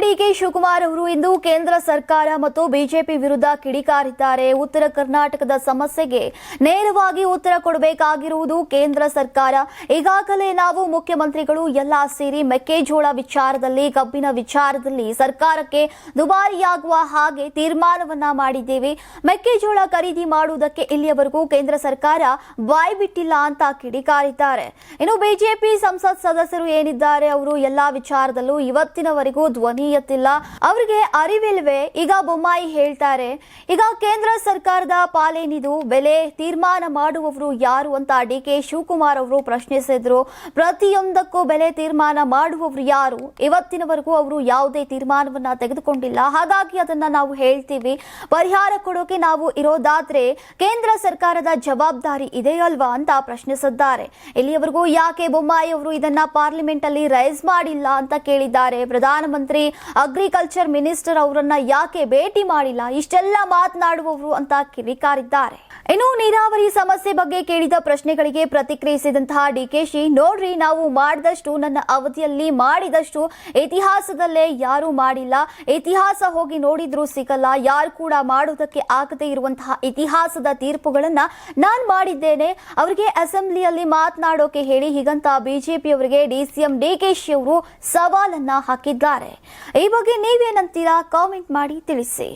DK Shivakumar ಅವರು ಇಂದು ಕೇಂದ್ರ ಸರ್ಕಾರ ಮತ್ತು ಬಿಜೆಪಿ ವಿರುದ್ಧ ಕಿಡಿಕಾರಿದ್ದಾರೆ. ಉತ್ತರ ಕರ್ನಾಟಕದ ಸಮಸ್ಯೆಗೆ ನೇರವಾಗಿ ಉತ್ತರ ಕೊಡಬೇಕಾಗಿರುವುದು ಕೇಂದ್ರ ಸರ್ಕಾರ. ಈಗಾಗಲೇ ನಾವು ಮುಖ್ಯಮಂತ್ರಿಗಳು ಎಲ್ಲ ಸೇರಿ ಮೆಕ್ಕೆಜೋಳ ವಿಚಾರದಲ್ಲಿ, ಕಬ್ಬಿನ ವಿಚಾರದಲ್ಲಿ ಸರ್ಕಾರಕ್ಕೆ ದುಬಾರಿಯಾಗುವ ಹಾಗೆ ತೀರ್ಮಾನವನ್ನ ಮಾಡಿದ್ದೇವೆ. ಮೆಕ್ಕೆಜೋಳ ಖರೀದಿ ಮಾಡುವುದಕ್ಕೆ ಇಲ್ಲಿಯವರೆಗೂ ಕೇಂದ್ರ ಸರ್ಕಾರ ಬಾಯಿ ಬಿಟ್ಟಿಲ್ಲ ಅಂತ ಕಿಡಿಕಾರಿದ್ದಾರೆ. ಇನ್ನು ಬಿಜೆಪಿ ಸಂಸತ್ ಸದಸ್ಯರು ಏನಿದ್ದಾರೆ ಅವರು ಎಲ್ಲಾ ವಿಚಾರದಲ್ಲೂ ಇವತ್ತಿನವರೆಗೂ ಧ್ವನಿ ಎತ್ತಿಲ್ಲ. ಅವರಿಗೆ ಅರಿವಿಲ್ವೇ? ಈಗ ಬೊಮ್ಮಾಯಿ ಹೇಳ್ತಾರೆ, ಈಗ ಕೇಂದ್ರ ಸರ್ಕಾರದ ಪಾಲೇನಿದು, ಬೆಲೆ ತೀರ್ಮಾನ ಮಾಡುವವರು ಯಾರು ಅಂತ ಡಿಕೆ ಶಿವಕುಮಾರ್ ಅವರು ಪ್ರಶ್ನಿಸಿದ್ರು. ಪ್ರತಿಯೊಂದಕ್ಕೂ ಬೆಲೆ ತೀರ್ಮಾನ ಮಾಡುವವರು ಯಾರು? ಇವತ್ತಿನವರೆಗೂ ಅವರು ಯಾವುದೇ ತೀರ್ಮಾನವನ್ನ ತೆಗೆದುಕೊಂಡಿಲ್ಲ. ಹಾಗಾಗಿ ಅದನ್ನ ನಾವು ಹೇಳ್ತೀವಿ. ಪರಿಹಾರ ಕೊಡೋಕೆ ನಾವು ಇರೋದಾದ್ರೆ ಕೇಂದ್ರ ಸರ್ಕಾರದ ಜವಾಬ್ದಾರಿ ಇದೆ ಅಲ್ವಾ ಅಂತ ಪ್ರಶ್ನಿಸಿದ್ದಾರೆ. ಇಲ್ಲಿಯವರೆಗೂ ಯಾಕೆ ಬೊಮ್ಮಾಯಿ ಅವರು ಇದನ್ನ ಪಾರ್ಲಿಮೆಂಟ್ ಅಲ್ಲಿ ರೈಸ್ ಮಾಡಿಲ್ಲ ಅಂತ ಕೇಳಿದ್ದಾರೆ. ಪ್ರಧಾನಮಂತ್ರಿ ಅಗ್ರಿಕಲ್ಚರ್ ಮಿನಿಸ್ಟರ್ ಅವರನ್ನ ಯಾಕೆ ಭೇಟಿ ಮಾಡಿಲ್ಲ? ಇಷ್ಟೆಲ್ಲ ಮಾತನಾಡುವವರು ಅಂತ ಕಿಡಿಕಾರಿದ್ದಾರೆ. ಇನ್ನು ನೀರಾವರಿ ಸಮಸ್ಯೆ ಬಗ್ಗೆ ಕೇಳಿದ ಪ್ರಶ್ನೆಗಳಿಗೆ ಪ್ರತಿಕ್ರಿಯಿಸಿದಂತಹ ಡಿಕೆಶಿ, ನೋಡ್ರಿ, ನಾವು ಮಾಡಿದಷ್ಟು, ನನ್ನ ಅವಧಿಯಲ್ಲಿ ಮಾಡಿದಷ್ಟು ಇತಿಹಾಸದಲ್ಲೇ ಯಾರೂ ಮಾಡಿಲ್ಲ. ಇತಿಹಾಸ ಹೋಗಿ ನೋಡಿದ್ರೂ ಸಿಗಲ್ಲ. ಯಾರು ಕೂಡ ಮಾಡೋದಕ್ಕೆ ಆಗದೇ ಇರುವಂತಹ ಇತಿಹಾಸದ ತೀರ್ಪುಗಳನ್ನ ನಾನ್ ಮಾಡಿದ್ದೇನೆ. ಅವರಿಗೆ ಅಸೆಂಬ್ಲಿಯಲ್ಲಿ ಮಾತನಾಡೋಕೆ ಹೇಳಿ ಹೀಗಂತ ಬಿಜೆಪಿಯವರಿಗೆ ಡಿಸಿಎಂ ಡಿಕೆಶಿ ಅವರು ಸವಾಲನ್ನ ಹಾಕಿದ್ದಾರೆ. ಈ ಬಗ್ಗೆ ನೀವೇನಂತೀರಾ? ಕಾಮೆಂಟ್ ಮಾಡಿ ತಿಳಿಸಿ.